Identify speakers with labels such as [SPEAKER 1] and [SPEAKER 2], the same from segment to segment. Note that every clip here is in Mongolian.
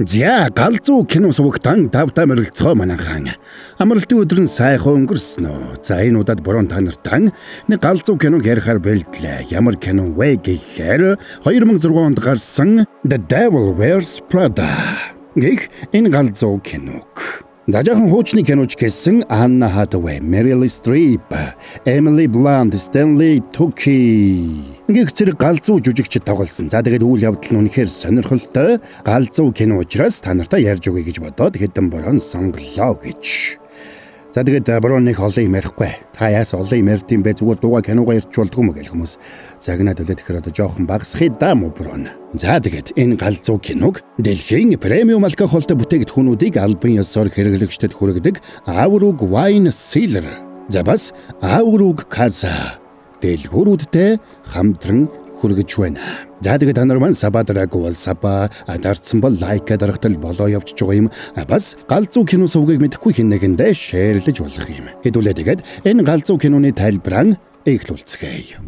[SPEAKER 1] За галзуу кино сувагтан давтаа мөрөлцгөө манайхан. Амралтын өдөр нь сайхан өнгөрсөн үү? За энэ удаад буруу та нартан нэг галзуу киног ярихаар бэлдлээ. Ямар кино вэ гэхээр 2006 онд гарсан The Devil Wears Prada гэх энэ галзуу киног. Дажаахан хуучны киноч гэсэн Anna Hathaway, Meryl Streep, Emily Blunt, Stanley Tucci гэх зэрэг галзуу жүжигчид тоглосон. За тэгээд үйл явдал нь үнэхээр сонирхолтой. Галзуу кино учраас та нартай ярьж өгье гэж бодоод хэдэн борон сонголоо гэж. За тэгээд борон нэг олон юм ярихгүй. Та яас олон юм ярьд юм бэ? Зүгээр дууга киногоо ярьж болдгоо мө гэх хүмүүс. Загнаад үлээ тэгэхээр одоо жоохон багасхий даа мө борон. За тэгээд энэ галзуу киног дэлхийн премиум алкогольтой бүтээгдэхүүнүүдийг албан ёсоор хэрэглэгчдэд хүргэдэг Avruг Wine Cellar. За бас Avruг Casa дэлгүүрүүдтэй хамтран хүргэж байна. За тэгээд та нар маань Сабадрагуул Сапа дарцсан бол лайка дарагтал болоо явж байгаа юм. Бас галзуу кино сувгийг мэдэхгүй хэн нэгэндээ шеэрлэж болох юм. Хэдүүлээ тэгээд энэ галзуу киноны тайлбараа эхлүүлцгээе.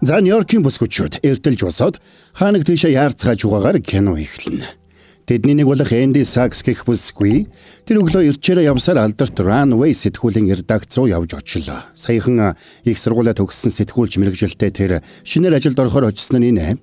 [SPEAKER 1] За Нью-Йоркийн бүсгүйчүүд эртэлж босоод хаанаг тийшээ яарцгааж угаагаар кино эхэлнэ. Тэдний нэг болох Энди Сакс гэх бүсгүй тэр өглөө ирчээрээ явсаар алдарт Runway сэтгүүлийн редакц руу явж очлоо. Саяхан их сургуулаа төгссөн сэтгүүлч мэргэжилтэй тэр шинээр ажилд орохоор очсон нь нэ.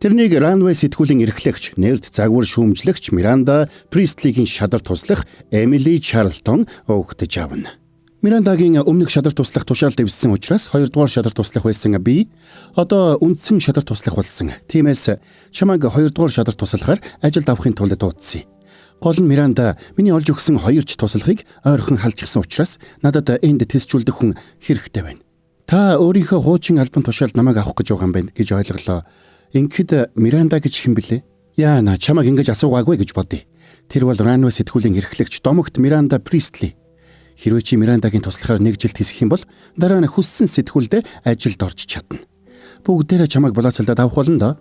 [SPEAKER 1] Тэрнийг Runway сэтгүүлийн эрхлэгч, нэрд загвар шүүмжлэгч Миранда Пристлигийн шадар туслах Эмили Чарлтон өгтөж авна. Мирандагийн өмнөх шадар туслах тушаал дэвссэн учраас 2 дугаар шадар туслах байсан би одоо үндсэн шадар туслах болсон. Тиймээс чамайг 2 дугаар шадар туслахаар ажилд авахын тулд дуудсан. Гол нь Миранда миний олж өгсөн 2 ч туслахыг ойрхон халжчихсан учраас надад энд тесчүүлдэх хүн хэрэгтэй байна. Та өөрийнхөө хуучин албан тушаалд намайг авах гэж байгаа юм байна гэж ойлголоо. Ингээд Миранда гэж хэн блэ? Яана чамайг ингэж асуугаагүй гэж бодъё. Тэр бол Runway сэтгүүлийн эрхлэгч домогт Миранда Пристли. Хэрвээ чи Мирандагийн туслахаар нэг жил тисэх юм бол дараа нь хүссэн сэтгүүлдээ ажилд орж чадна. Бүгдээрээ чамайг болооцолдоод авах болно доо.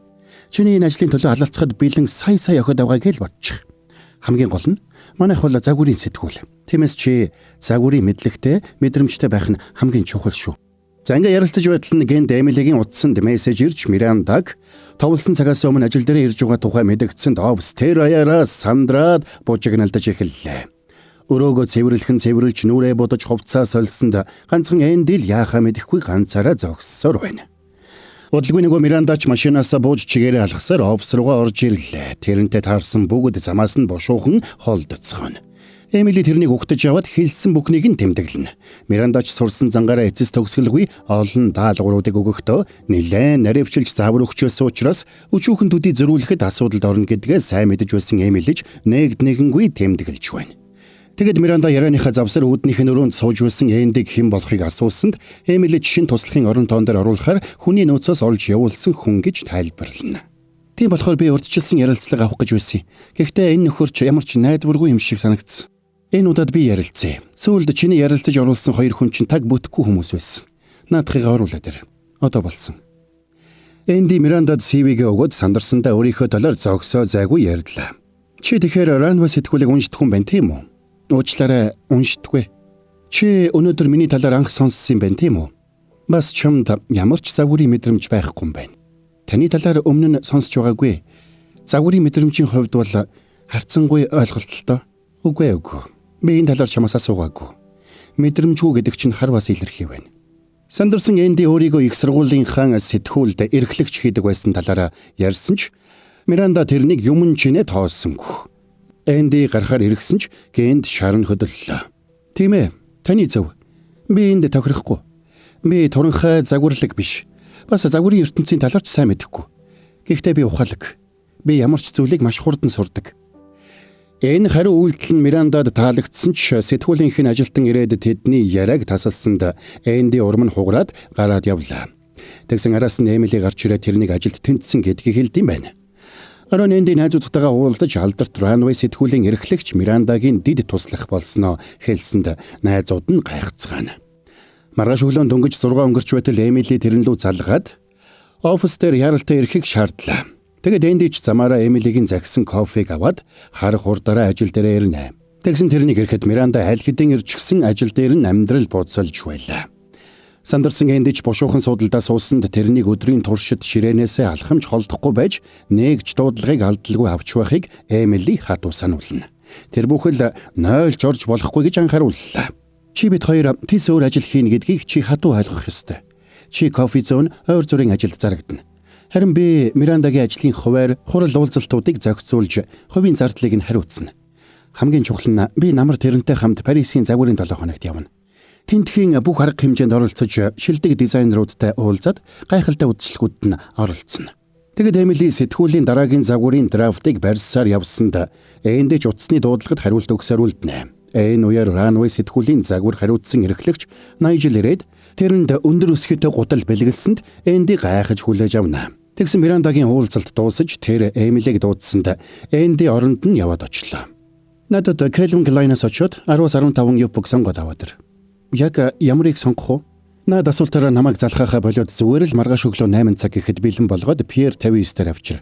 [SPEAKER 1] Чиний энэ ажлын төлөө халаалцахад бэлэн сая охид авгаа гэж бодчих. Хамгийн гол нь манайх бол загварын сэтгүүл. Тиймээс чи загварын мэдлэгтэй, мэдрэмжтэй байх нь хамгийн чухал шүү. За ингээ ярилцаж байтал нь Гэн Эмилигийн утсанд мессеж ирж Мирандаг товлсон цагаас өмнө ажил дээр ирж байгаа тухай мэдгдсэн Довс тэр аяараа сандраад буужигналдаж эхэллээ. Өрөөгөө цэвэрлж нүрээ бодож хувцас солсонд ганцхан Эндил яахаа мэдэхгүй ганцаараа зогссоор байна. Удалгүй нөгөө Мирандач машинаасаа бууж чигээрээ алхасаар офс руугаа орж ирлээ. Тэрнтэй таарсан бүгд замаас нь бошуухан холдоцгоно. Эмили тэрнийг өгтөж яваад хэлсэн бүхнийг нь тэмдэглэнэ. Мирандач сурсан зангаараа эцэс төгсгөлгүй олон даалгавруудыг өгөхдөө нэлээд наривчилж заавар өгчөөс учраас өчүүхэн төдий зөрүүлэхэд асуудалд орно гэдгээ сайн мэдэж байсан Эмилич нэгднэгэнгүй тэмдэглэж байна. Тэгэд Миранда ярианыхаа завсар үүднийх нь өрөөнд сууж байсан Эндиг хэн болохыг асуусанд Эмили шин туслахын орон тоон дээр оруулахаар хүний нөөцөөс олж явуулсан хүн гэж тайлбарлана. Тийм болохоор би урдчилсан ярилцлага авах гэж байсан. Гэхдээ энэ нөхөрч ямар ч найдваргүй юм шиг санагдсан. Энэ удаад би ярилцъя. Сүүлд чиний ярилцаж оруулсан 2 хүн чинь таг бүтэхгүй хүмүүс байсан. Наадхыг оруулаад ир. Одоо болсон. Энди Мирандад CV-гээ өгөөд сандарсандаа өөрийнхөө талаар зогсоо зайгүй ярьлаа. Чи тэгэхээр Runway сэтгүүлийг уншдаг хүн байна тийм үү? Уучлаарай, уншдаггүй. Чи өнөөдөр миний талаар анх сонссон юм байна тийм үү? Бас чамд ямар ч загварын мэдрэмж байхгүй юм байна. Таны талаар өмнө нь сонсч байгаагүй. Загварын мэдрэмжийн хувьд бол харцангуй ойлголттой. Үгүй. Би энэ талаар чамаас асуугаагүй. Мэдрэмжгүй гэдэг чинь хар бас илэрхий байна. Сандарсан Энди өөрийгөө их сургуулийнхаа сэтгүүлд эрхлэгч хийдэг байсан талаараа ярьсан ч Миранда тэрнийг юмн чинээ тооссонгүй. Энди гарахаар иргсэн ч Гэнд шарн хөдөллөө. Тийм ээ, таны зөв. Би энд тохирохгүй. Би туранхай загварлаг биш. Бас загварын ертөнцийн талаарч сайн мэдэхгүй. Гэхдээ би ухаалаг. Би ямар ч зүйлийг маш хурдан сурдаг. Энэ хариу үйлдэл нь Мирандад таалагдсан ч сэтгүүлийнх нь ажилтан ирээд тэдний яриаг тасалсанд Энди урам нь хугараад гараад явлаа. Тэгсэн араас нь Эмили гарч ирээд тэрнийг ажилд тэнцсэн гэдгийг хэлдэм байна. Орон Энди найзуудтайгаа уулзаж алдарт Runway сэтгүүлийн эрхлэгч Мирандагийн дид туслах болсноо хэлсэнд найзууд нь гайхацгаана. Маргааш өглөө дөнгөж 6 өнгөрч байтал Эмили тэрнлүү залгаад офис дээр яралтай ирэхийг шаардлаа. Тэгэд Энди ч замаараа Эмилигийн загсан кофег аваад харах хурдаараа ажил дээрээ ирнэ. Тэгсэн тэрнийг ирэхэд Миранда аль хэдийн ирчихсэн ажил дээр нь амьдрал бууцалж байлаа. Сандарсан эндэж бушуухан суудалдаа суусанд тэрнийг өдрийн туршид ширээнээсээ алхамж холдохгүй байж нээгч дуудлагыг алдалгүй авч байхыг Эмили хатуу сануулна. Тэр бүхэл нойлж орж болохгүй гэж анхаарууллаа. Чи бид хоёр тис өөр ажил хийнэ гэдгийг чи хатуу ойлгох ёстой. Чи кофе зоон ойр зүрийн ажилд зарагдана. Харин би Мирандагийн ажлын хуваар хурал уулзалтуудыг зохицуулж хувийн зардлыг нь хариуцна. Хамгийн чухал нь би намар тэрнтэй хамт Парисын загварын 7 хоногт явна. Тентхийн бүх арга хэмжээнд оролцож шилдэг дизайнеруудтай уулзаад гайхалтай үдшилгүүд нь оролцсон. Тэгэд Эмили сэтгүүлийн дараагийн загварын драфтыг барьсаар явсанд эндэж утасны дуудлагад хариулт өгсөөр үлднэ. Энэ үеэр Ранвей сэтгүүлийн загвар хариуцсан эрхлэгч Найжел ирээд тэрэнд өндөр өсгөтэй гудал бэлгэлсэнд Энди гайхаж хүлээж авна. Тэгсэн Мирандагийн уулзалт дуусаж тэр Эмилиг дуудсанд Энди оронд нь яваад очлоо. Надад Кэлвин Клайнаас очоод 10-15 юпг сонгоод аваад ир. Яг ямарыг сонгох уу? Наад асуултаараа намайг залхаахаа болоод зүгээр л маргааш өглөө 8 цаг гэхэд бэлэн болгоод Пьер 59-дэр авчир.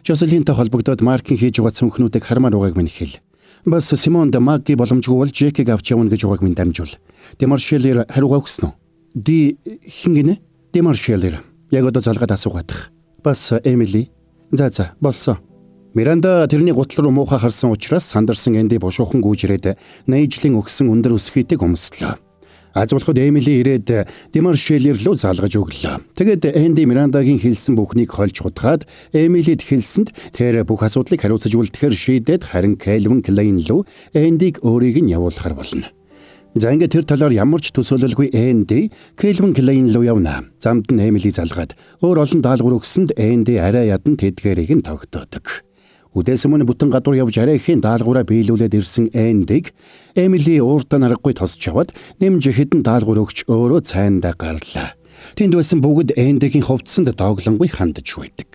[SPEAKER 1] Жозелинтэй холбогдоод маркийн хийж байгаа цүнхнүүдийг хармаар байгааг минь хэл. Бас Симон де Магги боломжгүй бол Жекийг авч явна гэж байгааг минь дамжуул. Демаршелэр хариугаа өгсөн үү? Ди хин гинэ? Демаршелэр. Яг одоо залгаад асуугаадах. Бас Эмили. За болсон. Миранда тэрний гутал руу муухай харсан учраас сандарсан Энди бушуухан гүйжрээд Найжлийн өгсөн өндөр өсгийтэй өмслөө. Азуулхад Эмили ирээд Демаршелэр рүү залгаж өглөө. Тэгээд Энди Мирандагийн хэлсэн бүхнийг хольж хутгаад Эмилид хэлсэнд тэр бүх асуудлыг хариуцаж үлдэхээр шийдээд харин Кэлвин Клайн рүү Эндиг өөрийг нь явуулахар болно. За ингээд тэр талаар ямар ч төсөөлөлгүй Энди Кэлвин Клайн рүү явна. Замд нь Эмили залгаад өөр олон даалгавар өгсөнд Энди арай ядан тэдгэрийг нь тогтоодог. Үдээс өмнө бүтэн гадуур явж арай ихийн даалгавраа биелүүлээд ирсэн Эндиг Эмили ууртаа нарахгүй тосч яваад нэмж хэдэн даалгавар өгч өөрөө цайндаа гарлаа. Тэнд байсан бүгд Эндигийн хувцсанд дооглонгүй хандж байдаг.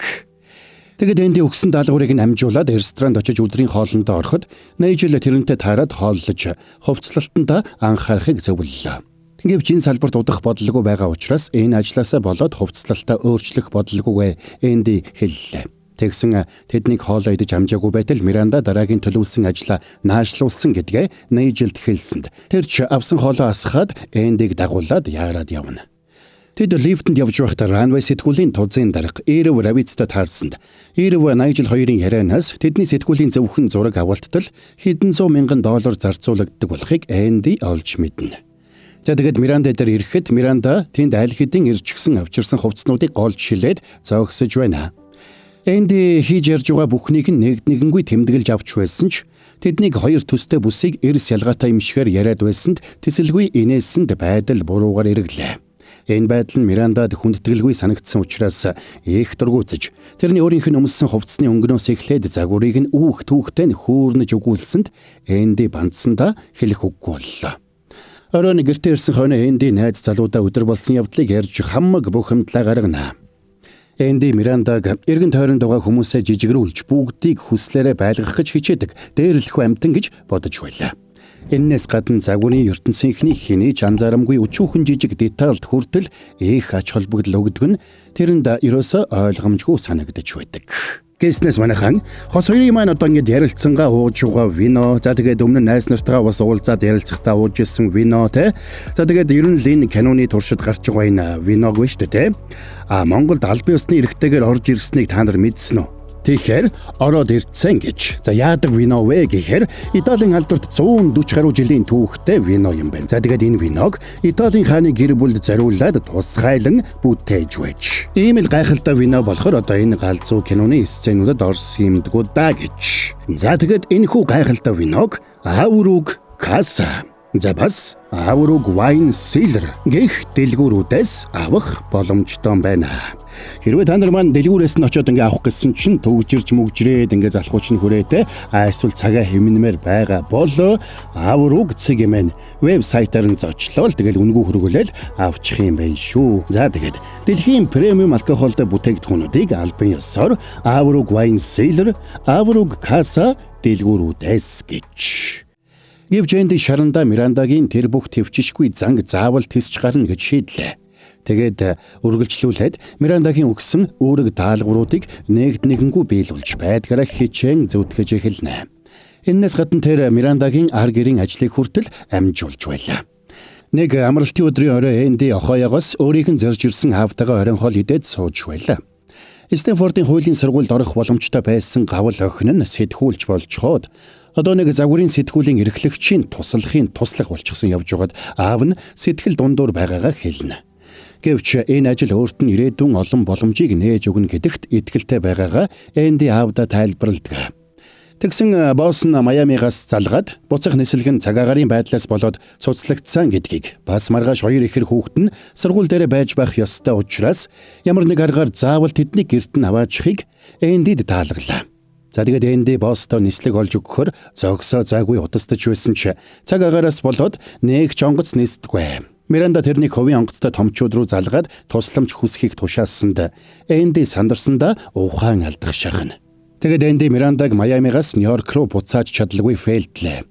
[SPEAKER 1] Тэгэд Энди өгсөн даалгаврыг нь амжуулаад ресторанд очиж өдрийн хоолндоо ороход Найжел тэрнтэй таарад хооллож хувцлалтандаа анхаарахыг зөвлөлөө. Гэвч энэ салбарт удах бодлого байгаа учраас энэ ажлаасаа болоод хувцлалтаа өөрчлөх бодлогогүй Энди хэллээ. Тэгсэн тэднийг хоолоо идэж амжаагүй байтал Миранда дараагийн төлөвлөсөн ажлаа наашлуулсан гэдгээ Найжелд хэлсэнд тэр ч авсан хоолоо асахад Эндиг дагуулад яарад явна. Тэд лифтэнд явж байхдаа Ранвей сэтгүүлийн тузын дарга Ирв Равицтай таарсанд Ирв Найжел хоёрын ярианаас тэдний сэтгүүлийн зөвхөн зураг авалтал хэдэн зуун мянган доллар зарцуулагддаг болохыг Энди олж мэднэ. За тэгээд Миранда дээр ирэхэд Миранда тэнд аль хэдийн ирчихсэн авчирсан хувцснуудыг голж шилээд зөөгсөж байна. Энди хийж ярьж байгаа бүхнийг нэгднэгэнгүй тэмдэглэж авч байсан ч тэднийг хоёр төстэй бүсийг эрс ялгаатай юм шигээр яриад байсанд тэсэлгүй инээсэнд байдал буруугаар эргэлээ. Энэ байдал нь Мирандад хүндэтгэлгүй санагдсан учраас их дургуутж тэрний өөрийнх нь өмссөн хувцсны өнгөнөөс эхлээд загварыг нь үүх түүхтэй нь хөөрнөж өгүүлсэнд Энди бандсандаа хэлэх үггүй боллоо. Оройн гэртээ ирсэн хойно Энди найз залуудаа өдөр болсон явдлыг ярьж хамаг бухимдлаа гаргана. Энди Мирандаг эргэн тойронд байгаа хүмүүсээ жижигрүүлж бүгдийг хүслээрээ байлгах гэж хичээдэг дээрлэхүү амтан гэж бодож байлаа. Эннээс гадна загварын ертөнцийнхний хэний ч анзаарамгүй өчүүхэн жижиг детальд хүртэл их ач холбогдол өгдөг нь тэрэнд ерөөсөө ойлгомжгүй санагдаж байдаг. Гэснээс манайхан хос хоёрын маань одоо ингэж ярилцсангаа ууж байгаа вино. За тэгээд өмнө найз нартайгаа бас уулзаад ярилцахтаа ууж исэн вино те. За тэгээд ер нь л энэ киноны туршид гарч байгаа энэ виног вэ шүү дээ те. Монголд албан ёсны эрхтэйгээр орж ирснийг та нар мэдсэн үү? Тэгэхээр ороод ирцэн гэж. За яадаг вино вэ гэхээр Италийн алдарт 140 гаруй жилийн түүхтэй вино юм байна. За тэгээд энэ виног Италийн хааны гэр бүлд зориулаад тусгайлан бүтээж байж. Ийм л гайхалтай вино болохоор одоо энэ галзуу киноны сценүүдэд орсон юмдгүү да гэж. За тэгээд энэ хүү гайхалтай виног Авруг Каса за бас Авруг Wine Cellar гэх дэлгүүрүүдээс авах боломжтой байна. Хэрвээ та нар маань дэлгүүрээс нь очиод ингээ авах гэсэн чинь төгжирч мөгжрээд ингээ залхууч нь хүрээтэй эсвэл цагаа хэмнэмээр байгаа бол Авруг цэгмэн вебсайтаар нь зочлол тэгэл үнгүй хөргөлөөл авчих юм байна шүү. За тэгээд дэлхийн премиум алкогольтой бүтээгдэхүүнүүдийг албан ёсоор Авруг Wine Cellar, Авруг Casa дэлгүүрүүдээс гэж. Гэвч Энди шарандаа Мирандагийн тэр бүх төвчшгүй занг заавал тисч гарна гэж шийдлээ. Тэгээд үргэлжлүүлээд Мирандагийн өгсөн үүрэг даалгавруудыг нэгднэгэнгүй биелүүлж байдгаараа хичээн зүтгэж эхэлнэ. Энэс гадна тэр Мирандагийн ар гэрийн ажлыг хүртэл амжуулж байлаа. Нэг амралтын өдрийн орой Энди охоёогоос өөрийнх нь зорж ирсэн аавтайгаа оройн хоол идээд сууж байлаа. Стэнфордын хуулийн сургуульд орох боломжтой байсан гавал охин нь сэтгүүлч болж хоод одоо нэг загварын сэтгүүлийн эрхлэгчийн туслахын туслах болчихсон явж байгаад аав нь сэтгэл дундуур байгаагаа хэлнэ. Гэвч энэ ажил өөрт нь ирээдүйн олон боломжийг нээж өгнө гэдэгт итгэлтэй байгаагаа Энди аавда тайлбарладаг. Тэгсэн босс нь Майамигаас залгаад буцах нислэг нь цагаагаарын байдлаас болоод цуцлагдсан гэдгийг бас маргааш хоёр ихэр хүүхэд нь сургууль дээр байж байх ёстой учраас ямар нэг аргаар заавал тэднийг гэрт нь аваачихыг Эндид даалгалаа. За тэгээд Энди босстой нислэг олж өгөхөөр зогсоо зайгүй удастаж байсан ч цагаагаараас болоод нэг ч онгоц нисдэггүй. Миранда тэрнийг ховын онгоцтой томчууд руу залгаад тусламж хүсхийг тушаасанд Энди сандарсандаа ухаан алдах шахна. Тэгээд Энди Мирандаг Майамигаас Нью-Йорк руу буцааж чадлагүй фейлдлээ.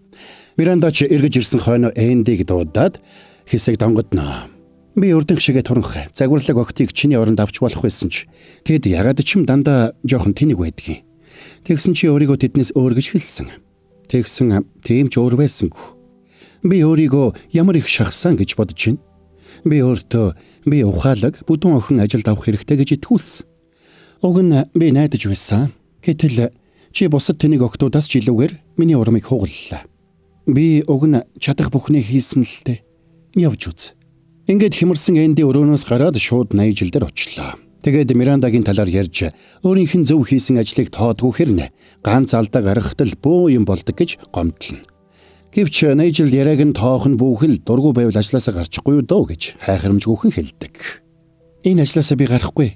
[SPEAKER 1] Миранда ч эргэж ирсэн хойно Эндиг дуудаад хэсэг донгодноо. Би урдынх шигээ туранх загварлаг октыг чиний оронд авч болох байсан ч тэд ягаад ч юм дандаа жоохон тэнэг байдгийг. Тэгсэн чи өөрийгөө тэднээс өөр гэж хэлсэн. Тэгсэн тийм ч өөр байсангүй. Би өөрийгөө ямар их шахсан гэж бодож байна. Би өөртөө би ухаалаг бүдүүн охин ажилд авах хэрэгтэй гэж итгүүлсэн. Уг нь би найдаж байсан. Гэтэл чи бусад тэнэг октоудаас ч илүүгээр миний урамыг хугаллаа. Би уг нь чадах бүхнээ хийсэн л дээ. Явж үз. Ингээд хямарсан Энди өрөөнөөс гараад шууд 80 жил дээр очлоо. Тэгээд Мирандагийн талаар ярьж өөрийнх нь зөв хийсэн ажлыг тоодгүй хэрнэ ганц алдаа гаргахтал бөө юм болдог гэж гомдлно. Гэвч 80 жил яриаг нь тоох нь бүхэл дургүй байвал ажлаасаа гарчихгүй юу дөө гэж хайхрамжгүйхэн хэлдэг. Энэ ажлаасаа би гарахгүй.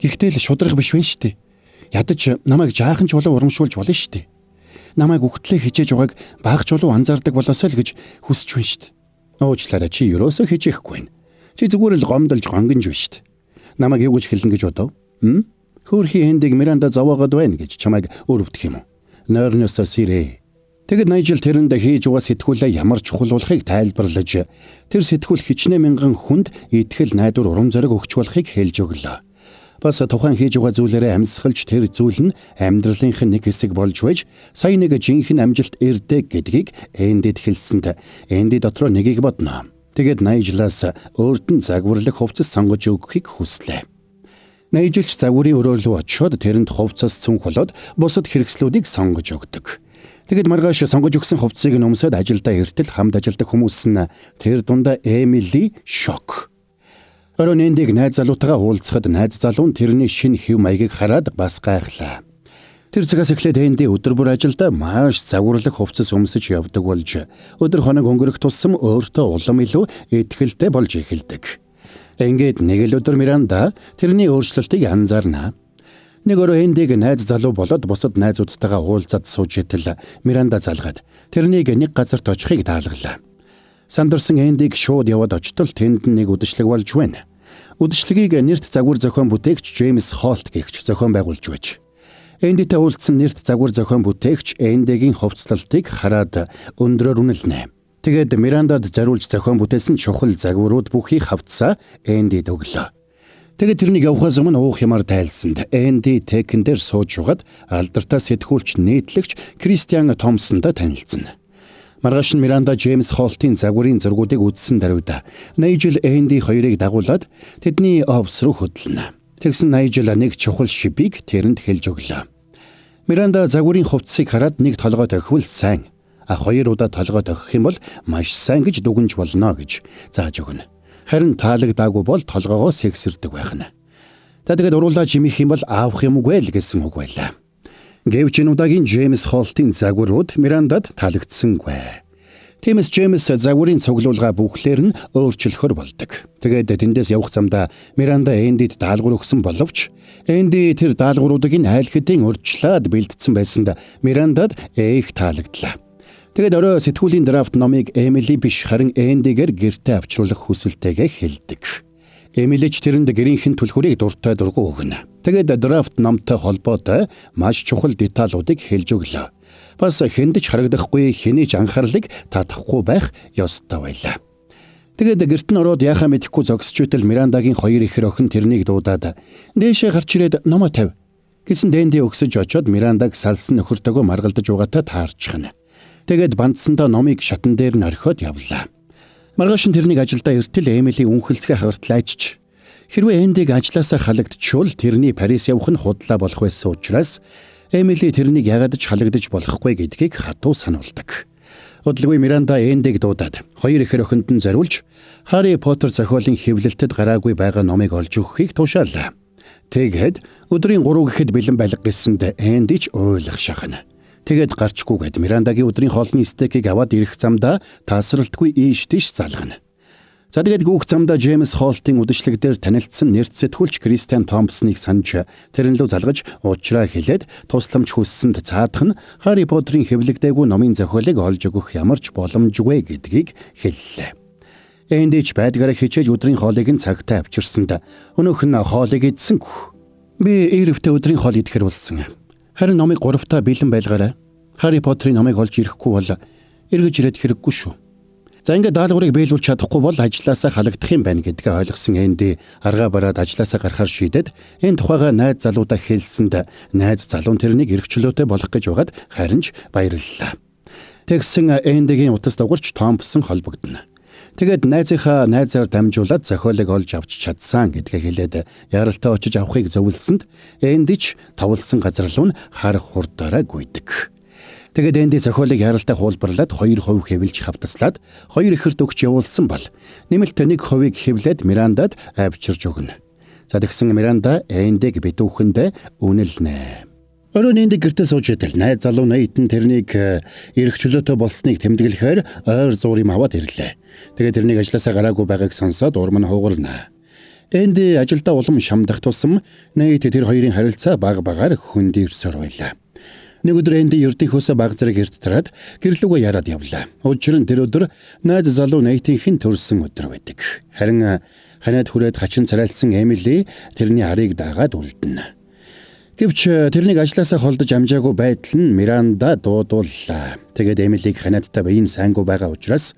[SPEAKER 1] Гэхдээ л шудраг биш вэ штэ. Ядаж намайг жаахан ч болоо урамшуулж болно штэ. Намайг үхтлээ хичээж байгааг багч болов анзаардаг болоосоо л гэж хүсэж байна штэ. Уучлаарай чи юусоо хичээхгүй байна. Чи зүгээр л гомдолж гонгинж байна штэ. Намайг юу гэж хэлнэ гэж бодов? Хөөрхий Эндиг Миранда зовоогод байна гэж чамайг өрөвдөх юм уу? Нойрноосоо сэрээ. Тэгэд 80 жил тэрэнд хийж байгаа сэтгүүлээ ямар чухал болохыг тайлбарлаж тэр сэтгүүл хичнээн мянган хүнд итгэл найдвар урам зориг өгч болохыг хэлж өглөө. Бас тухайн хийж байгаа зүйлээрээ амьсгалж тэр зүйл нь амьдралынх нь нэг хэсэг болж байж сая нэг жинхэнэ амжилт ирдэг гэдгийг Эндид хэлсэнд Энди дотроо нэгийг бодно. Тэгээд 80 жилаас өөрт нь загварлаг хувцас сонгож өгөхийг хүслээ. 80 жилч загварын өрөөлөө очиод тэрэнд хувцас цүнх болоод бусад хэрэгслүүдийг сонгож өгдөг. Тэгэд маргааш сонгож өгсөн хувцсыг өмсөд ажилдаа иртэл хамт ажилдаг хүмүүс нь тэр дундаа Эмили шок. Орон Эндиг найз залуутайгаа уулзахад найз залуу нь тэрний шинэ хэв маягийг хараад бас гайхлаа. Тэр цагаас эхлээд Энди өдөр бүр ажилдаа маш загварлаг хувцас өмсөж явдаг болж өдөр хоног өнгөрөх тусам өөртөө улам илүү итгэлтэй болж эхэлдэг. Ингээд нэг л өдөр Миранда тэрний өөрчлөлтийг анзаарна. Нэг өрөө Эндиг найз залуу болоод бусад найзуудтайгаа уулзаад сууж итэл Миранда залгаад тэрнийг нэг газарт очихыг даалгалаа. Сандарсан Эндиг шууд яваад очтол тэнд нэг үдшилэг болж байна. Үдшилгийг нэрт загвар зохион бүтээгч Джеймс Холт гэгч зохион байгуулж байж. Эндитэй уулзсан нэрт загвар зохион бүтээгч Эндигийн хувцлалтыг хараад өндрөөр үнэлнэ. Тэгээд Мирандад зориулж зохион бүтээсэн чухал загварууд бүхийг хавцаа Эндид өглөө. Тэгээд тэрнийг явахаас өмнө уух юмар тайлсанд Энди Тэкэн дээр сууж угаад алдартай сэтгүүлч нийтлэгч Кристиан Томпсонтой танилцсан. Маргааш нь Миранда Джеймс Холтын загварын зургуудыг үзсэн даруйда 80 жил Энди хоёрыг дагуулад тэдний офс руу хөдлөнө. Тэгсэн 80 жил нэг чухал шибийг тэрэнд хэлж өглөө. Миранда загварын хувцсыг хараад нэг толгой тохивол сайн, хоёр удаа толгой тохих юм бол маш сайн гэж дүгнж болно гэж зааж өгнө. Харин таалагдаагүй бол толгоогоо сэгсэрдэг байх нь. Тэгээд уруулаа жимэх юм бол аавах юмгүй л гэсэн үг байлаа. Гэвч энэ удаагийн Джеймс Холтын загварууд Мирандад таалагдсангүй. Тиймээс Джеймс загварын цуглуулга бүхлээр нь өөрчлөхөр болдог. Тэгээд тэндээс явах замдаа Миранда Эндид даалгавар өгсөн боловч Энди тэр даалгавруудыг айл хэдийн урьдчилаад бэлдсэн байсанд Мирандад их таалагдлаа. Тэгээд орой сэтгүүлийн драфт номыг Эмили биш харин Эндигээр гэртээ авчруулах хүсэлтэйгээ хэлдэг. Эмили ч тэрэнд гэрийнхэн түлхүүрийг дуртай дургу өгнө. Тэгээд драфт номтой холбоотой маш чухал деталуудыг хэлж өглөө. Бас хэндэж харагдахгүй хэний ч анхаарлыг татахгүй байх ёстой байлаа. Тэгээд гэрт нь ороод яхаа мэдэхгүй зогсч үтэл Мирандагийн хоёр ихэр охин тэрнийг дуудаад "Дээшээ гарч ирээд номоо тавь. Гэсэн Энди өгсөж очоод Мирандаг салсан нөхөртөөгөө маргалдаж угаатаа таарчихна. Тэгээд бандсандаа номыг шатан дээр нь орхиод явлаа. Маргааш нь тэрнийг ажилдаа эртэл Эмилийн үнхэлцгээ хавартал ажиж хэрвээ Эндиг ажлаасаа халагдчихвол тэрний Парис явах нь худлаа болох байсан учраас Эмили тэрнийг яагаад ч халагдаж болохгүй гэдгийг хатуу сануулдаг. Удалгүй Миранда Эндиг дуудаад хоёр ихэр охинд нь зориулж Harry Potter зохиолын хэвлэлтэд гараагүй байгаа номыг олж өгөхийг тушаалаа. Тэгээд өдрийн 3 гэхэд бэлэн байлга гэсэнд Энди ч ойлгох шахна. Тэгээд гарчгүйгээд Мирандагийн өдрийн хоолны стейкийг аваад ирэх замдаа таасралтгүй ийш тийш залгана. За тэгээд гүөх замдаа Джеймс Холтын үдэшлэг дээр танилцсан нэрт сэтгүүлч Кристиан Томпсоныг санаж тэрнлүү залгаж уучраа хэлээд тусламж хүссэнд цаадах нь Harry Potter-ын хэвлэгдээгүй номын зохиолыг олж өгөх ямар ч боломжгүй гэдгийг хэллээ. Эндич байдгаараа хичээж өдрийн хоолыг нь цагтаа авчирсанд өнөөх нь хоолыг идсэнгүй. Би ирвэтэй өдрийн хоол идэхэр болсон. Харин номыг 3-таа бэлэн байлгаарай. Harry Potter-ын номыг олж ирэхгүй бол эргэж ирээд хэрэггүй шүү. За ингээд даалгаврыг биелүүлж чадахгүй бол ажлаасаа халагдах юм байна гэдгээ ойлгосон Энди аргаа бараад ажлаасаа гарахаар шийдээд энэ тухайга найз залуудаа хэлсэнд найз залуу тэрнийг эргчлөөтэй болох гэж байгаад харин ч баярлалаа. Тэгсэн Эндигийн утас дугарч Томпсон холбогдно. Тэгээд найзынхаа найзаар дамжуулаад зохиолыг олж авч чадсан гэдгээ хэлээд яралтай очиж авахыг зөвлөсөнд Энди ч товлсон газар руу харах хурдаараа гүйдэг. Тэгээд Энди зохиолыг яралтай хуулбарлаад 2% хэвлж хавтаслаад 2 ихэрт өгч явуулсан бол нэмэлт 1% хэвлээд Мирандад авчирж өгнө. За тэгсэн Миранда Эндиг битүүхэндээ үнэлнэ. Оройн Энди гэртээ сууж идэл найз залуу Нейтэн тэрнийг эргчлөөтэй болсныг тэмдэглэхээр ойр зур юм аваад ирлээ. Тэгээд тэрнийг ажлаасаа гараагүй байгааг сонсоод урам нь хугарна. Энди ажилдаа улам шамдах тусам Нейт тэр хоёрын харилцаа баг багаар хөндөрсөр байлаа. Нэг өдөр Энди ердийнхөөсөө баг зэрэг эрт тараад гэрлүүгөө яраад явлаа. Учир нь тэр өдөр найз залуу Нейтийн төрсөн өдөр байдаг. Харин ханаад хүрээд хачин царайлсан Эмили тэрний харийг дагаад үлдэнэ. Гэвч тэрнийг ажлаасаа холдож амжаагүй байдал нь Миранда дуудууллаа. Тэгээд Эмилиг ханаадтай биеийн сайнгүй байгаа учраас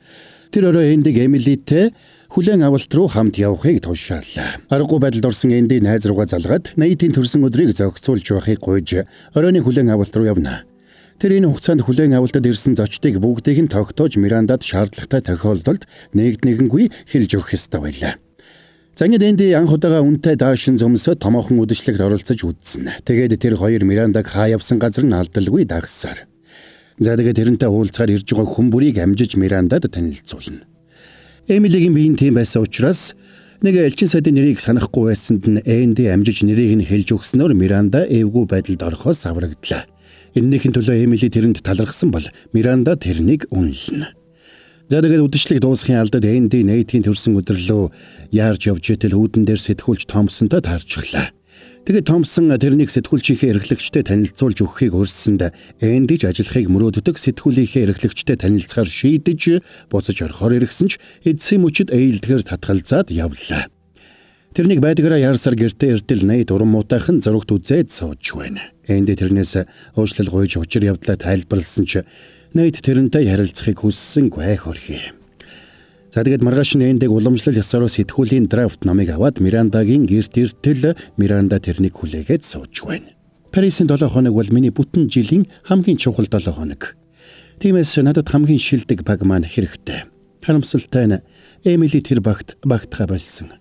[SPEAKER 1] тэр өрөө Эндиг Эмилитэй хүлээн авалт руу хамт явахыг тушаалаа. Аргагүй байдалд орсон Энди найз руугаа залгаад Нейтийн төрсөн өдрийг зохицуулж байхыг гуйж оройны хүлээн авалт руу явна. Тэр энэ хугацаанд хүлээн авалтад ирсэн зочдыг бүгдийг нь тогтоож Мирандад шаардлагатай тохиолдолд нэгэнгүй хэлж өгөх ёстой байлаа. Зангид Энди анх удаага үнтэй даашин зөмсөд томоохон үдэшлэгт оролцож үзсэн. Тэгээд тэр хоёр Мирандаг хаа явсан газар нь алдалгүй дагсаар. За тэгээд тэрнтэй уулзахаар ирж байгаа хүн бүрийг амжиж Мирандад танилцуулна. Эмилигийн биеийн тийм байсан учраас нэг элчин сайдын нэрийг санахгүй байсанд нь Энди амжиж нэрийг нь хэлж өгснөөр Миранда эвгүй байдалд орохоос аврагдлаа. Эннийхэн төлөө Эмили тэрэнд талархсан бол Миранда тэрнийг үнэлнэ. За тэгээд үдэшлэг дуусахын алдад Энди Нейтийн төрсөн өдөрлөө яарч явж итэл үүдэн дээр сэтгүүлч Томпсонтой таарчихлаа. Тэгээд Томпсон тэрнийг сэтгүүлчийнхээ эрхлэгчтэй танилцуулж өгөхийг өрсөнд Энди ч ажиллахыг мөрөөддөг сэтгүүлийнхээ эрхлэгчтэй танилцахаар шийдэж буцаж орохоор иргсэн ч эдсийн мөчөд ээлдгээр татгалзаад явлаа. Тэрнийг байдгаараа яарсаар гэртээ эртэл Нейт уран муутайхан зурагт үзээд сууж байна. Энди тэрнээс уучлал гуйж учир явдлаа тайлбарласан ч Нейт тэрнтэй харилцахыг хүссэнгүй хөрхий. За тэгээд маргааш нь Эндиг уламжлал ёсоор сэтгүүлийн драфт номыг аваад Мирандагийн гэрт иртэл Миранда тэрнийг хүлээгээд сууж байна. Парисын 7 хоног бол миний бүтэн жилийн хамгийн чухал 7 хоног. Тиймээс надад хамгийн шилдэг баг маань хэрэгтэй. Харамсалтай нь Эмили тэр багтгаа болсон.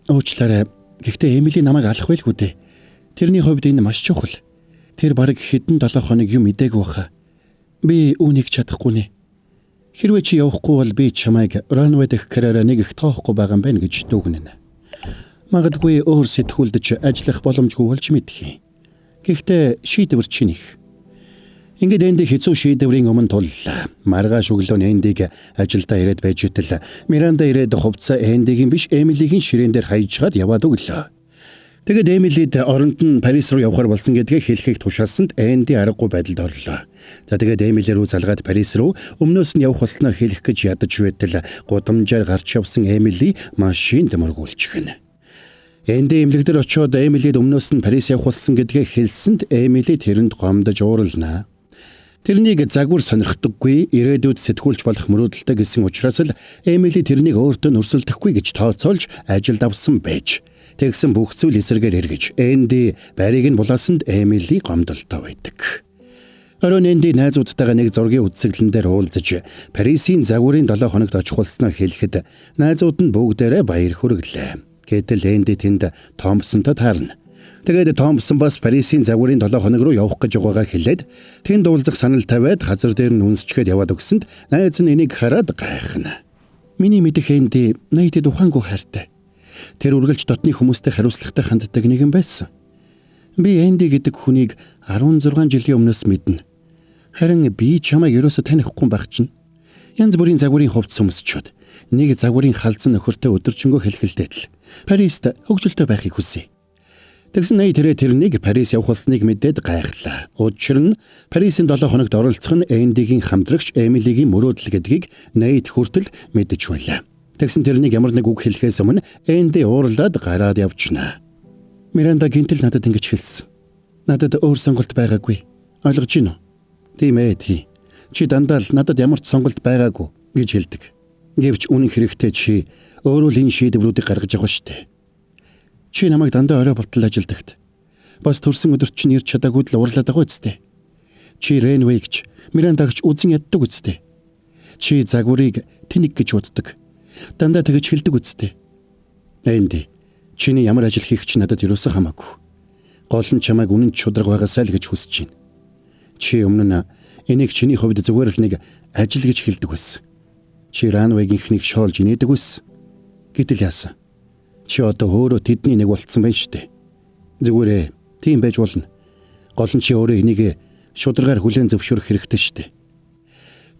[SPEAKER 1] Уучлаарай. Гэхдээ Эмили намайг алах байлгүй дээ. Тэрний хувьд энэ маш чухал. Тэр бараг хэдэн 7 хоног юм мэдээгүй баха. Би үүнийг чадахгүй нэ. Хэрвээ чи явахгүй бол би чамайг ранвей дэх карьераа нэг их тоохгүй байгаа юм байна гэж дүгнэнэ. Магадгүй өөр сэтгүүлдэж ажиллах боломжгүй болж мэдхий. Гэхдээ шийдвэр чинь их. Ингээд Энди хэцүү шийдвэрийн өмнө туллаа. Маргааш өглөө Эндиг ажилдаа ирээд байж итэл Миранда ирээд хувцас Эндигийн биш Эмилигийн ширээн дээр хаяжгаад яваад өглөө. Тэгээд Эмилид оронд нь Парис руу явахаар болсон гэдгийг хэлхийг тушаалсанд Энди аргагүй байдалд орлоо. За тэгээд Эмили рүү залгаад Парис руу өмнөөс нь явах болсноо хэлэх гэж ядаж байтал гудамжаар гарч явсан Эмили машинд мөргүүлчихнэ. Энди эмнэлэгдэр очиод Эмилид өмнөөс нь Парис явах болсон гэдгийг хэлсэнд Эмили тэрэнд гомдож ууралнаа. Тэрнийг загвар сонирхдаггүй, ирээдүйд сэтгүүлч болох мөрөөдөлтэй гэсэн учраас л Эмили тэрнийг өөртөө нөрсөлдөхгүй гэж тооцоолж ажилд авсан байж. Тэгсэн бүх зүйл эсрэгээр эргэж Энди барийг нь булаасанд Эмили гомдолтой байдаг. Оройн Энди найзуудтайгаа нэг зургийн үзэсгэлэн дээр уулзаж Парисын загварын 7 хоногт очих болсноо хэлэхэд найзууд нь бүгдээрээ баяр хүргэлээ. Гэтэл Энди тэнд Томпсонтой таарна. Тэгээд Томпсон бас Парисын загварын 7 хоног руу явах гэж байгаагаа хэлээд тэнд уулзах санал тавиад газар дээр нь үнсчгээд яваад өгсөнд найз нь энийг хараад гайхна. Миний мэдэх Энди найдад ухаангүй хайртай. Тэр үргэлж дотны хүмүүстэй хариуцлагатай ханддаг нэгэн байсан. Би Энди гэдэг хүнийг 16 жилийн өмнөөс мэднэ. Харин би чамайг ерөөсө танихгүй байх чинь. Янз бүрийн загварын хувцс өмсчүүд нэг загварын халзан нөхөртэй өдөржингөө хэлхэлдээд л Парист хөгжилтэй байхыг хүсье. Тэгсэн найд тэрнийг Парис явах болсныг мэдээд гайхлаа. Учир нь Парисын 7 хоногт оролцох нь Эндигийн хамтрагч Эмилигийн мөрөөдөл гэдгийг найд хүртэл мэдэж байлаа. Тэгсэн тэрнийг ямар нэг үг хэлэхээс өмнө Энди уурлаад гараад явчихна. Миранда гинтэл надад ингэж хэлсэн. Надад өөр сонголт байгаагүй. Ойлгож гин үү? Тийм ээ тий. Чи дандаа л надад ямар ч сонголт байгаагүй гэж хэлдэг. Гэвч үнэн хэрэгтээ чи өөрөө л энэ шийдвэрүүдийг гаргаж байгаа шүү дээ. Чи намайг дандаа орой болтол ажилдагт. Бас төрсөн өдөрт чинь ирж чадаагүй л уурлаад байгаа үсттэй. Чи Ренвейгч, Мирандагч үзэн яддаг үсттэй. Чи загварыг тэнэг гэж боддог. Дандаа тэгэж хэлдэг үсттэй. Энди, чиний ямар ажил хийх ч надад юусаа хамаагүй. Гол нь чамайг үнэн чудраг байгаасаа л гэж хүсэж байна. Чи өмнө нь энийг чиний хувьд зүгээр л нэг ажил гэж хэлдэг байсан. Чи Ранвейгийнхнийг шоолж инээдэг байсан. Гэтэл яасан? Чи одоо өөрөө тэдний нэг болцсон байна шүү дээ. Зүгээрээ тийм байж болно. Гол нь чи өөрөө энийг шударгаар хүлээн зөвшөөрөх хэрэгтэй шүү дээ.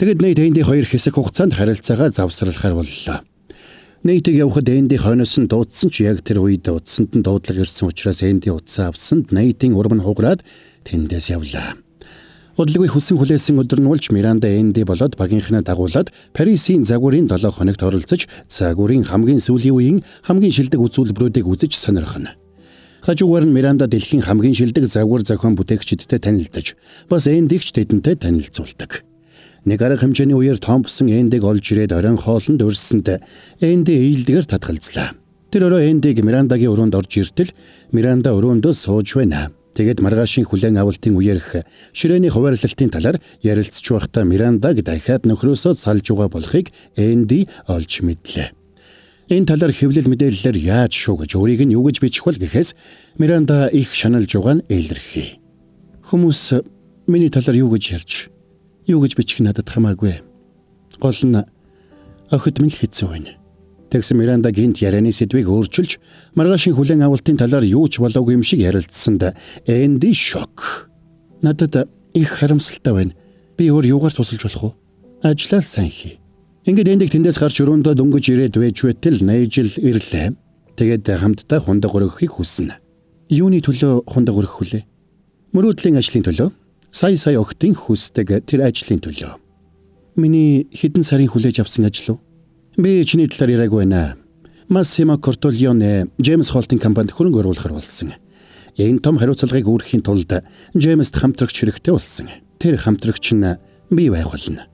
[SPEAKER 1] Тэгэд найд Энди хоёр хэсэг хугацаанд харилцаагаа завсарлахаар боллоо. Нэйтийг явхад Энди хойноос нь дуудсан ч яг тэр үед удсанд нь дуудлага ирсэн учраас Энди удсаа авсанд найдын урам нь хугараад тэндээс явлаа. Удалгүй хүсэн хүлээсэн өдөр нь болж Миранда Энди болоод багийнхнаа дагуулад Парисын загварын 7 хоногт оролцож загварын хамгийн сүүлийн үеийн хамгийн шилдэг үзүүлбэрүүдийг үзэж сонирхно. Хажуугаар нь Миранда дэлхийн хамгийн шилдэг загвар зохион бүтээгчдтэй танилцж бас Эндигч тэдэнтэй танилцуулдаг. Нэг арга хэмжээний үеэр Томпсон Эндиг олж ирээд оройн хоолнд урьсанд Энди ээлдгээр татгалзлаа. Тэр орой Эндиг Мирандагийн өрөөнд орж иртэл Миранда өрөөндөө сууж байна. Тэгээд маргаашийн хүлээн авалтын үеэрх ширээний хуваарлалтын талаар ярилцж байхдаа Мирандаг дахиад нөхрөөсөө салж байгаа болохыг Энди олж мэдлээ. Энэ талаар хэвлэл мэдээллээр яаж шуугаж өөрийг нь юу гэж бичих вэ гэхээс Миранда их шаналж байгаа нь илэрхий. Хүмүүс миний талаар юу гэж ярьж, юу гэж бичих надад хамаагүй. Гол нь охид минь л хэцүү байна. Тэгсэн Миранда гинт ярианы сэдвийг өөрчилж маргаашийн хүлээн авалтын талаар юу ч болоогүй юм шиг ярилцсанд Энди шок. Надад их харамсалтай байна. Би өөр юугаар тусалж болох вэ? Ажлаа сайн хий. Ингээд Эндиг тэндээс гарч өрөөндөө дөнгөж ирээд байж байтал найжил ирлээ. Тэгээд хамтдаа хундаг өргөхийг хүснэ. Юуны төлөө хундаг өргөх хүлээ? Мөрөөдлийн ажлын төлөө. Сая охидын хүсдэг тэр ажлын төлөө. Миний хэдэн сарын хүлээж авсан ажил уу? Би чиний талаар яриаг байна. Массимо Кортольоне Джеймс Холтын компанид хөрөнгө оруулахар болсон. Энэ том хариуцлагыг үүрхэхийн тулд Джеймст хамтрагч хэрэгтэй болсон. Тэр хамтрагч нь би байх болно.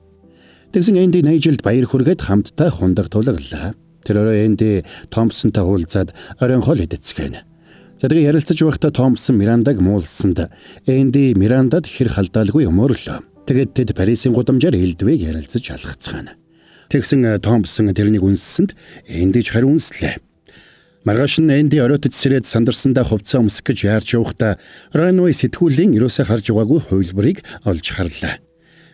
[SPEAKER 1] Тэгсэн Энди найжилд баяр хүргээд хамтдаа хундаг тулглаа. Тэр орой Энди Томпсонтой уулзаад оройн хоол идэцгэн. Зэрэг ярилцаж байхдаа Томпсон Мирандаг муулсанд Энди Мирандад хэр халдаалгүй өмөрлөө. Тэгээд тэд Парисын гудамжаар элдвэг ярилцаж алхацгаана. Тэгсэн Томпсон тэрнийг үнссэнд Энди ч харин үнслээ. Маргааш нь Энди оройтож сэрээд сандарсандаа хувцас өмсөх гэж яарч явахдаа Ранвей сэтгүүлийн ерөөсөө харж байгаагүй хувилбарыг олж харлаа.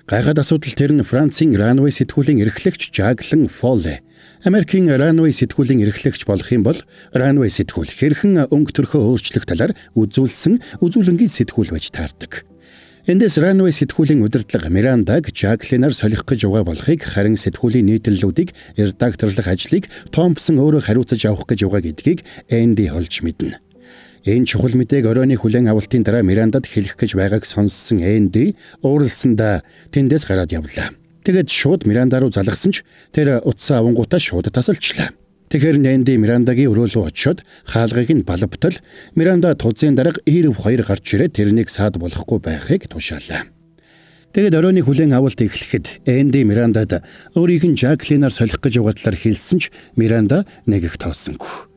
[SPEAKER 1] Гайхаад асуудал тэр нь Францын Ранвей сэтгүүлийн эрхлэгч Жаклин Фолле. Америкийн Ранвей сэтгүүлийн эрхлэгч болох юм бол Ранвей сэтгүүл хэрхэн өнгө төрхөө өөрчлөх талаар үзүүлэнгийн сэтгүүл байж таардаг. Эндээс Ранвей сэтгүүлийн удирдлага Мирандаг Жаклинаар солих гэж байгаа болохыг харин сэтгүүлийн нийтлэлүүдийг редакторлох ажлыг Томпсон өөрөө хариуцаж авах гэж байгаа гэдгийг Энди олж мэднэ. Энэ чухал мэдээг оройны хүлээн авалтын дараа Мирандад хэлэх гэж байгааг сонссон Энди ууралсандаа тэндээс гараад явлаа. Тэгэд шууд Миранда руу залгасан ч тэр утсаа авангуудаа шууд тасалчлаа. Тэгэхээр Энди Мирандагийн өрөө рүү очиод хаалгыг нь балбтал Миранда тузын дарга Ирв хоёр гарч ирээд тэрнийг саад болохгүй байхыг тушаалаа. Тэгэд оройны хүлээн авалт эхлэхэд Энди Мирандад өөрийг нь Жаклинаар солих гэж байгаа талаар хэлсэн ч Миранда нэг их тоосонгүй.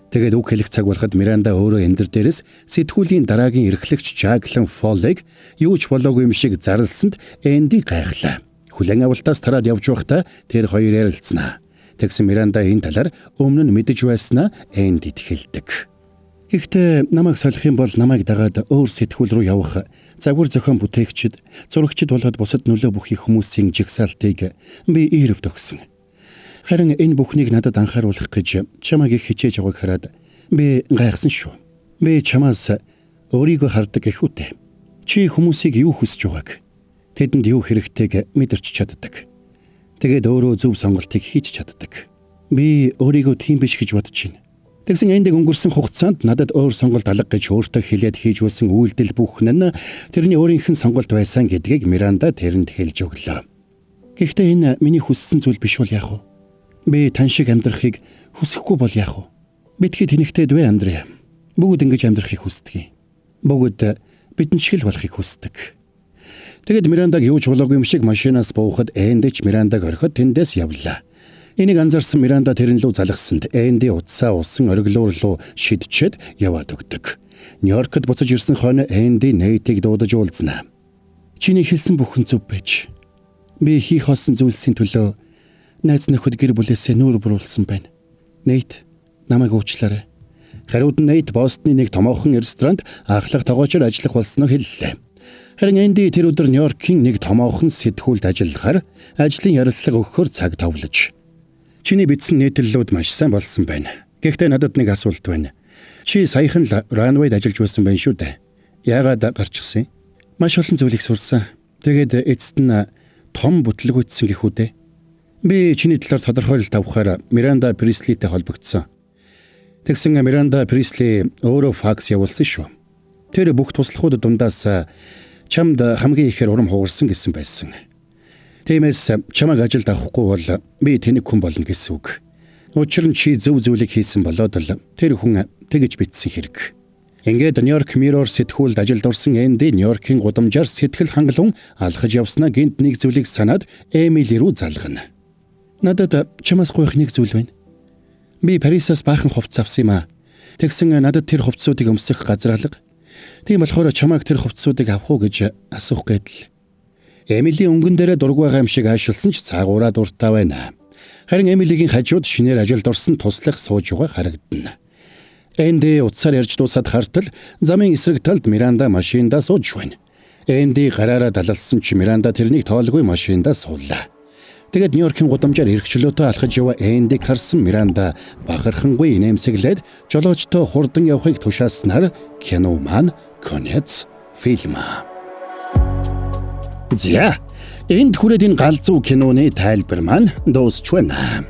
[SPEAKER 1] Тэгээд үг хэлэх цаг болоход Миранда өөрөө эндэр дээрээс сэтгүүлийн дараагийн эрхлэгч Жаклин Фоллиг юу ч болоогүй юм шиг зарлсанд Энди гайхлаа. Хүлээн авалтаас тараад явж байхдаа тэр хоёр ярилцсанаа. Тэгсэн Миранда энэ талаар өмнө нь мэдэж байснаа Эндид хэлдэг. Гэхдээ намайг солих юм бол намайг дагаад өөр сэтгүүл рүү явах, загвар зохион бүтээгчид, зурагчид болгоод бусад нөлөө бүхий хүмүүсийн жигсаалтыг би ирэв төгсөн. Харин энэ бүхнийг надад анхааруулах гэж чамайг их хичээж байгааг хараад би гайхсан шүү. Би чамаас өөрийгөө хардаг гэхүүтэй. Чи хүмүүсийг юу хүсэж байгааг, тэдэнд юу хэрэгтэйг мэдэрч чаддаг. Тэгээд өөрөө зөв сонголтыг хийж чаддаг. Би өөрийгөө тийм биш гэж бодож байна. Тэгсэн Эндиг өнгөрсөн хугацаанд надад өөр сонголт алга гэж өөртөө хэлээд хийж байсан үйлдэл бүхэн нь тэрний өөрийнх нь сонголт байсан гэдгийг Миранда тэрэнд хэлж өглөө. Гэхдээ энэ миний хүссэн зүйл биш бол яах вэ? Би тань шиг амьдрахыг хүсэхгүй бол яах вэ? Бидхий тэнэгтэй двэ Андреа. Бүгд ингэж амьдрахыг хүсдэг. Бүгд бидэн шиг л болохыг хүсдэг. Тэгэд Мирандаг юу ч болоогүй юм шиг машинаас буухад Эндич Мирандаг орхиод тэндээс явлаа. Энийг анзаарсан Миранда тэрэн лүү залгасанд Энди утсаа усан ориглуур руу шидчихэд яваад өгдөг. Нью-Йоркд буцаж ирсэн хойно Энди Нейтийг дуудаж уулзнаа. Чиний хэлсэн бүхэн зөв байж. Би хийх болсон зүйлсийн төлөө найз нөхөд гэр бүлээсээ нүүр буруулсан байна. Нейт, намайг уучлаарай. Хариуд нь Нейт Бостны нэг томоохон ресторанд ахлах тогоочор ажиллах болсноо хэллээ. Харин Энди тэр өдөр Нью-Йоркийн нэг томоохон сэтгүүлд ажиллахаар ажлын ярилцлага өгөхөөр цаг товлож. Чиний бичсэн нийтлэлүүд маш сайн болсон байна. Гэхдээ надад нэг асуулт байна. Чи саяхан Runway-д ажиллаж байсан байх шүү дээ. Яагаад гарчихсан? Маш олон зүйлийг сурсан. Тэгээд эцэст нь том бүтлгүүцсэн гэхүү дээ. Би чиний талаар тодорхойлолт авахаар Миранда Прислитэй холбогдсон. Тэгсэн Миранда Присли өөрөө факс явуулсан шүү. Тэр бүх туслахууд дундаас чамд хамгийн ихээр урам хугарсан гэсэн байсан. Тиймээс чамайг ажилд авахгүй бол би тэнэг хүн болно гэсэн үг. Учир нь чи зөв зүйлийг хийсэн болоод л тэр хүн тэгж битсэн хэрэг. Ингээд Нью-Йорк Mirror сэтгүүлд ажилд орсон Энди Нью-Йоркийн гудамжаар сэтгэл хангалуун алхаж явснаа гинт нэг зүйлийг санаад Эмили рүү залгана. Надад чамаас гуйх нэг зүйл байна. Би Парисаас баахан хувцас авсан юм аа. Тэгсэн надад тэр хувцсуудыг өмсөх газар алга. Тийм болохоор чамайг тэр хувцсуудыг авах уу гэж асуух гэдэл. Эмили өнгөн дээрээ дург байгаа юм шиг аашилсан ч цаагаараа дуртай байна. Харин Эмилигийн хажууд шинээр ажилд орсон туслах сууж байгаа харагдана. Энди утсаар ярьж дуусаад хартал замын эсрэг талд Миранда машиндаа сууж байна. Энди гараараа далалсан ч Миранда тэрнийг тоолгүй машиндаа суулаа. Тэгэд Нью-Йоркийн гудамжаар эргчлөөтэй алхаж яваа Эндиг харсан Миранда бахархангүй инээмсэглээд жолоочтой хурдан явахыг тушааснаар кино маань конец фильм. За, энд хүрээд энэ галзуу киноны тайлбар маань дуусч байна.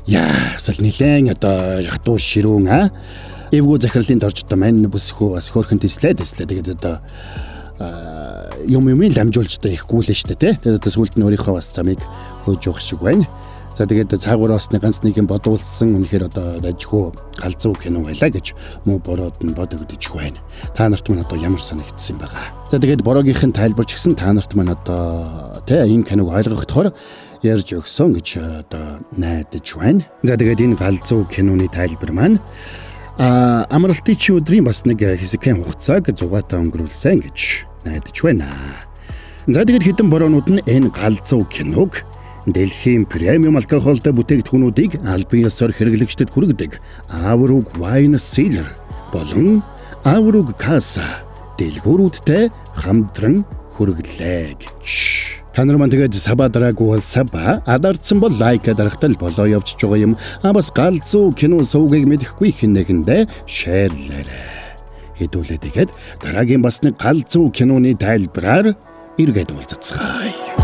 [SPEAKER 1] Яа, сал нилээн одоо ятуу ширүүн эвгүй захирлын дорж одоо мань бүсхүү бас хөөрхөн тислээд. Тэгээд одоо юмын ламжуулж одоо ихгүй л штэ тий. Тэгээд одоо сүлд нь өөрийнхөө бас замыг хөөж явах шиг байна. За тэгээд цаагаараас ганц нэг юм бодуулсан үнэхээр одоо дажгүй галзуу кино байлаа гэж муу бороод нь бодогдож байна. Та нарт мань одоо ямар санагдсан байгаа. За тэгээд борогийнх нь тайлбарч гисэн та нарт мань одоо тэ энэ киног ойлгохдохоор ярьж өгсөн гэж одоо найдаж байна. За тэгээд энэ галзуу киноны тайлбар маань амралтын чи өдрийн бас нэг хэсэгхэн хугацааг зугаатай өнгөрүүлсэн гэж найдаж байна. За тэгээд хэдэн бороонууд нь энэ галзуу киног Дэлхийн премиум алкогольтой бүтээгдэхүүнүүдийг албан ёсоор хэрэглэгчдэд хүргэдэг Авруг Wine Cellar болон Авруг Casa дэлгүүрүүдтэй хамтран хүргэлээ гэж. Та нар маань тэгээд саба дараагүй бол саба, адардсан бол лайк дарахтал болоо явж байгаа юм. Бас галзуу кино сувгийг мэдэхгүй хинэгэндээ шеэрлээрэй. Хэдүүлээ тэгээд дараагийн бас нэг галзуу киноны тайлбараар эргээд уулзцгаая.